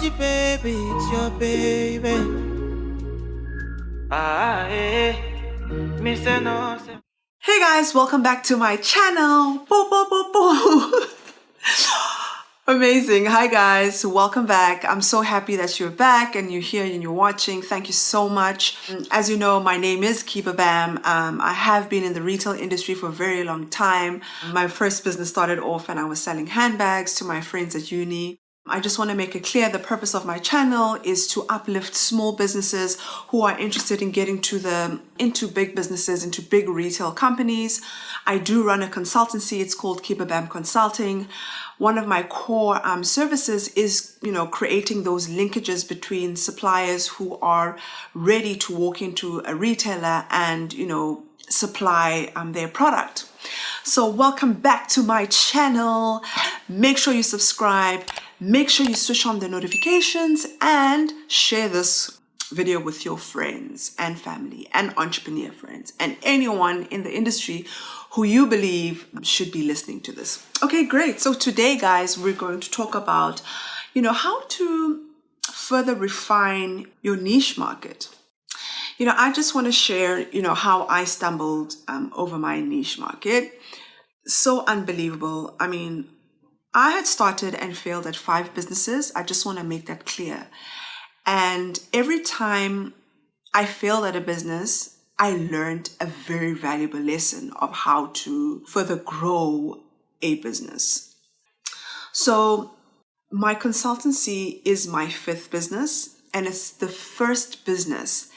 Auntie baby, it's your baby. Mr. No. Hey guys, welcome back to my channel. Boo, boo, boo, boo. Amazing. Hi guys, welcome back. I'm so happy that you're back and you're here and you're watching. Thank you so much. As you know, my name is Kiba Bam. I have been in the retail industry for a very long time. My first business started off and I was selling handbags to my friends at uni. I just want to make it clear the purpose of my channel is to uplift small businesses who are interested in getting into big businesses, into big retail companies. I do run a consultancy. It's called Kiba Bam Consulting. One of my core services is, creating those linkages between suppliers who are ready to walk into a retailer and, supply their product. So welcome back to my channel. Make sure you subscribe. Make sure you switch on the notifications and share this video with your friends and family and entrepreneur friends and anyone in the industry who you believe should be listening to this. Okay, great. So today, guys, we're going to talk about, how to further refine your niche market. I just want to share, how I stumbled over my niche market. So unbelievable. I mean, I had started and failed at 5 businesses. I just want to make that clear. And every time I failed at a business, I learned a very valuable lesson of how to further grow a business. So my consultancy is my 5th business, and it's the first business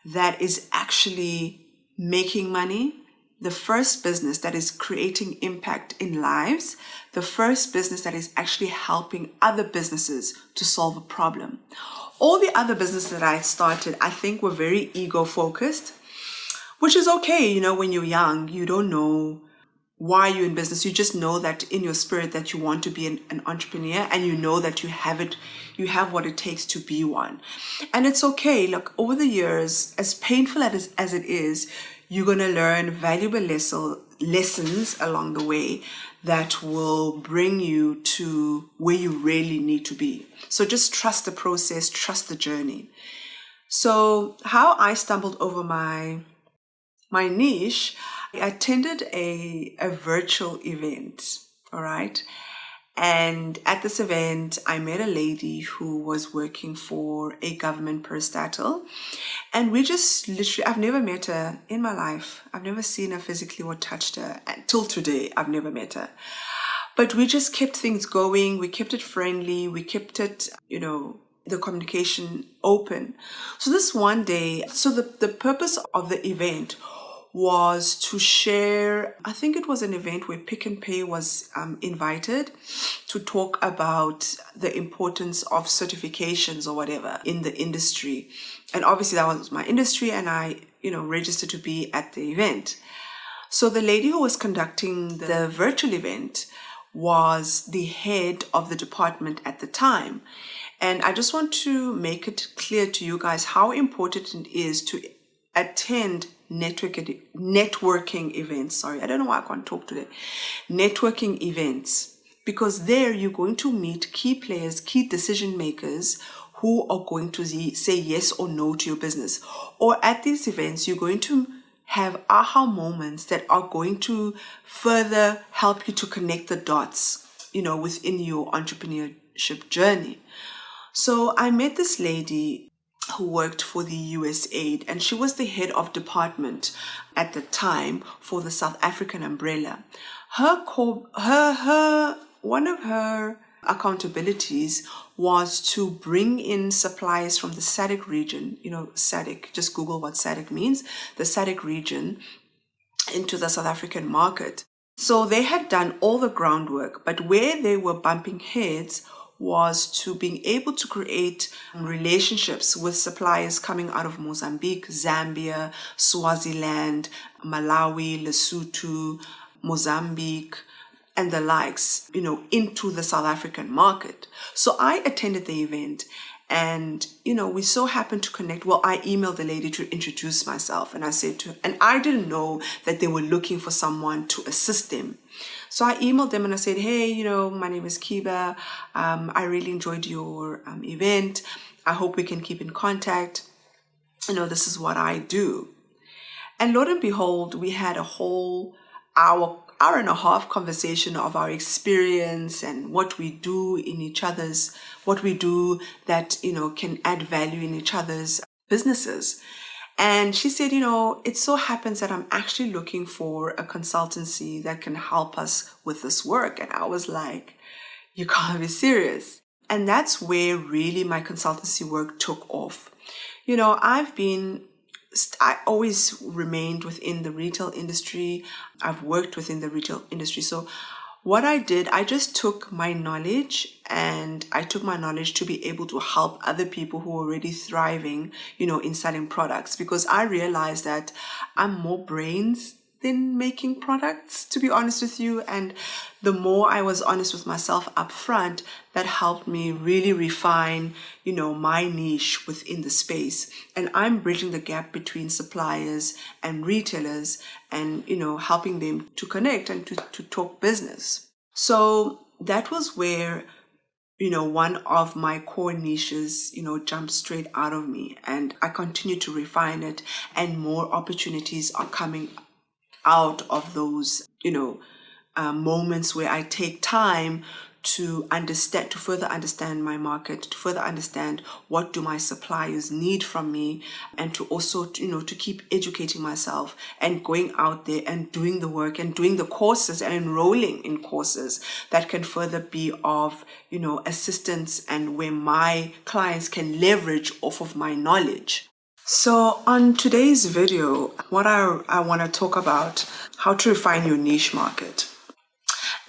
that is actually making money, the first business that is creating impact in lives, the first business that is actually helping other businesses to solve a problem. All the other businesses that I started, I think, were very ego-focused, which is okay. When you're young, you don't know why you're in business. You just know that in your spirit that you want to be an entrepreneur, and you know that you have what it takes to be one. And it's okay. Look, over the years, as painful as it is, you're going to learn valuable lessons along the way that will bring you to where you really need to be. So just trust the process, trust the journey. So how I stumbled over my niche, I attended a virtual event, all right? And at this event, I met a lady who was working for a government parastatal. And we just literally, I've never met her in my life. I've never seen her physically or touched her. Until today, I've never met her. But we just kept things going. We kept it friendly. We kept it, the communication open. So this one day, so the purpose of the event was to share, I think it was an event where Pick n Pay was invited to talk about the importance of certifications or whatever in the industry. And obviously that was my industry, and I, registered to be at the event. So the lady who was conducting the virtual event was the head of the department at the time. And I just want to make it clear to you guys how important it is to attend networking events. Sorry, I don't know why I can't talk today. Networking events, because there you're going to meet key players, key decision makers who are going to say yes or no to your business. Or at these events, you're going to have aha moments that are going to further help you to connect the dots, within your entrepreneurship journey. So I met this lady who worked for the USAID, and she was the head of department at the time for the South African umbrella. One of her accountabilities was to bring in suppliers from the SADC region, SADC, just Google what SADC means, the SADC region, into the South African market. So they had done all the groundwork, but where they were bumping heads was to being able to create relationships with suppliers coming out of Mozambique, Zambia, Swaziland, Malawi, Lesotho, Mozambique, and the likes, into the South African market. So I attended the event, and, we so happened to connect. Well, I emailed the lady to introduce myself, and I said to her, and I didn't know that they were looking for someone to assist them. So I emailed them and I said, hey, my name is Kiba. I really enjoyed your event. I hope we can keep in contact. This is what I do. And lo and behold, we had a whole hour and a half conversation of our experience and what we do what we do that, can add value in each other's businesses. And she said, it so happens that I'm actually looking for a consultancy that can help us with this work. And I was like, you can't be serious. And that's where really my consultancy work took off. I always remained within the retail industry. I've worked within the retail industry. So what I did, I just took my knowledge to be able to help other people who are already thriving, in selling products, because I realized that I'm more brains than making products, to be honest with you. And the more I was honest with myself up front, that helped me really refine, my niche within the space. And I'm bridging the gap between suppliers and retailers and, helping them to connect and to talk business. So that was where, one of my core niches, jumped straight out of me, and I continue to refine it, and more opportunities are coming out of those, moments where I take time to further understand my market, to further understand what do my suppliers need from me, and to also, to keep educating myself and going out there and doing the work and doing the courses and enrolling in courses that can further be of, assistance, and where my clients can leverage off of my knowledge. So on today's video, what I want to talk about how to refine your niche market.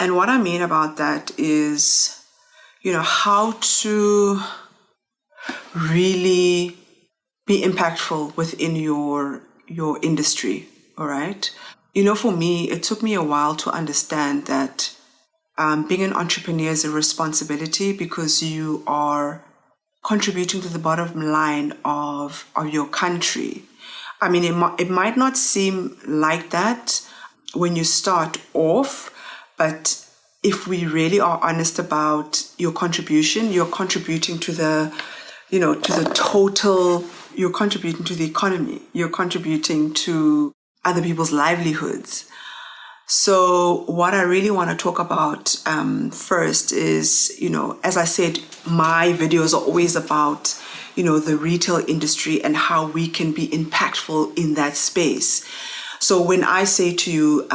And what I mean about that is, how to really be impactful within your industry, all right? For me, it took me a while to understand that being an entrepreneur is a responsibility, because you are contributing to the bottom line of your country. I mean, it might not seem like that when you start off, but if we really are honest about your contribution, you're contributing to the, to the total, you're contributing to the economy, you're contributing to other people's livelihoods. So what I really want to talk about first is, as I said, my videos are always about, the retail industry and how we can be impactful in that space. So when I say to you,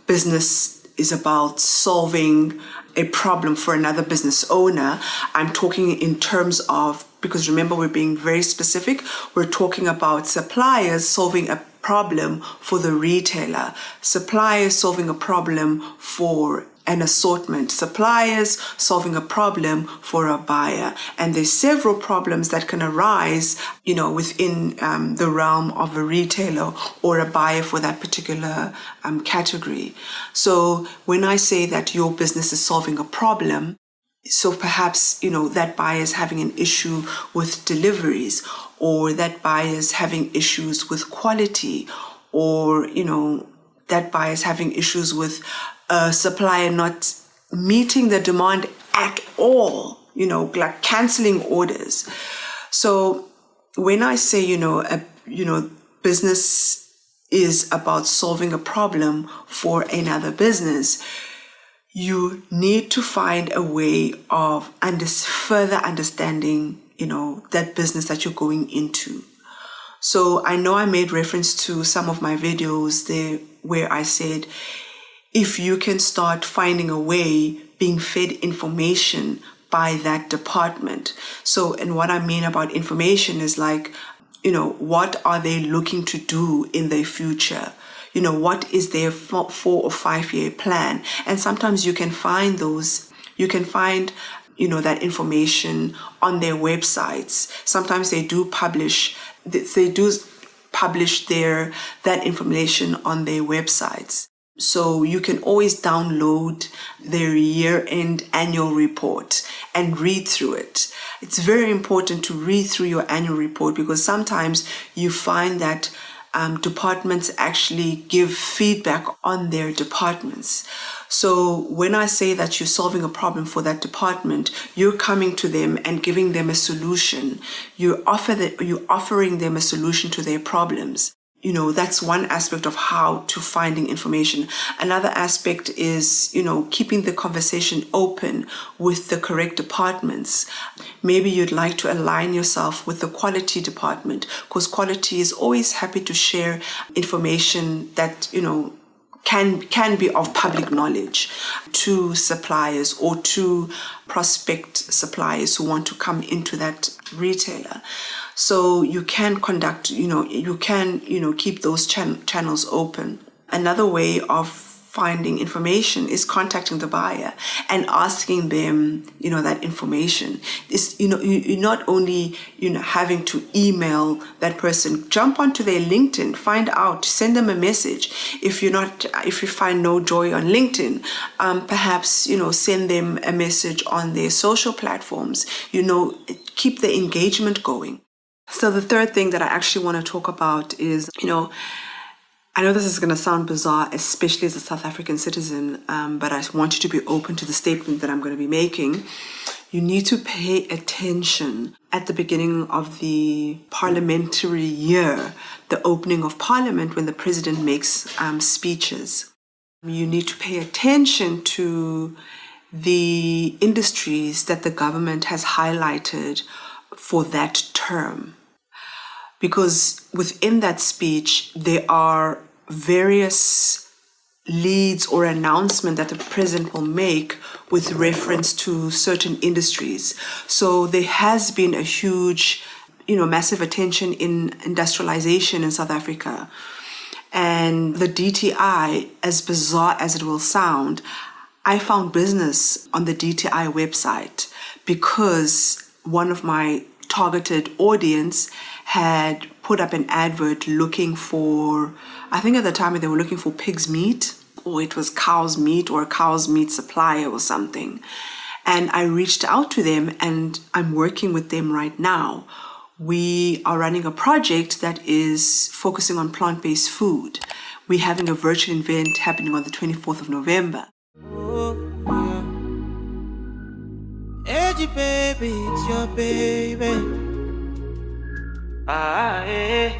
business is about solving a problem for another business owner, I'm talking in terms of, because remember, we're being very specific, we're talking about suppliers solving a problem for the retailer, suppliers solving a problem for an assortment, suppliers solving a problem for a buyer. And there's several problems that can arise, within the realm of a retailer or a buyer for that particular category. So when I say that your business is solving a problem, so perhaps, that buyer is having an issue with deliveries, or that buyer is having issues with quality, or, that buyer is having issues with a supplier not meeting the demand at all, like canceling orders. So when I say, business is about solving a problem for another business, you need to find a way of further understanding, that business that you're going into. So I know I made reference to some of my videos there where I said, if you can start finding a way being fed information by that department. So, and what I mean about information is like, what are they looking to do in their future? What is their 4 or 5 year plan? And sometimes you can find that information on their websites. Sometimes they do publish that information on their websites. So you can always download their year-end annual report and read through it. It's very important to read through your annual report, because sometimes you find that departments actually give feedback on their departments. So when I say that you're solving a problem for that department, you're coming to them and giving them a solution. You're offering them a solution to their problems. You know, that's one aspect of how to finding information. Another aspect is, you know, keeping the conversation open with the correct departments. Maybe you'd like to align yourself with the quality department, because quality is always happy to share information that, you know, can be of public knowledge to suppliers or to prospect suppliers who want to come into that retailer. So you can conduct, keep those channels open. Another way of finding information is contacting the buyer and asking them, that information. You're not only, having to email that person. Jump onto their LinkedIn, find out, send them a message. If you find no joy on LinkedIn, perhaps, send them a message on their social platforms. Keep the engagement going. So the third thing that I actually want to talk about is, I know this is going to sound bizarre, especially as a South African citizen, but I want you to be open to the statement that I'm going to be making. You need to pay attention at the beginning of the parliamentary year, the opening of parliament, when the president makes speeches. You need to pay attention to the industries that the government has highlighted for that term. Because within that speech, there are various leads or announcements that the president will make with reference to certain industries. So there has been a huge, massive attention in industrialization in South Africa. And the DTI, as bizarre as it will sound, I found business on the DTI website because one of my targeted audience had put up an advert looking for, I think at the time they were looking for pig's meat, or it was cow's meat, or a cow's meat supplier or something. And I reached out to them, and I'm working with them right now. We are running a project that is focusing on plant-based food. We're having a virtual event happening on the 24th of November. Oh, yeah. Edgy baby, it's your baby. Ah, yeah.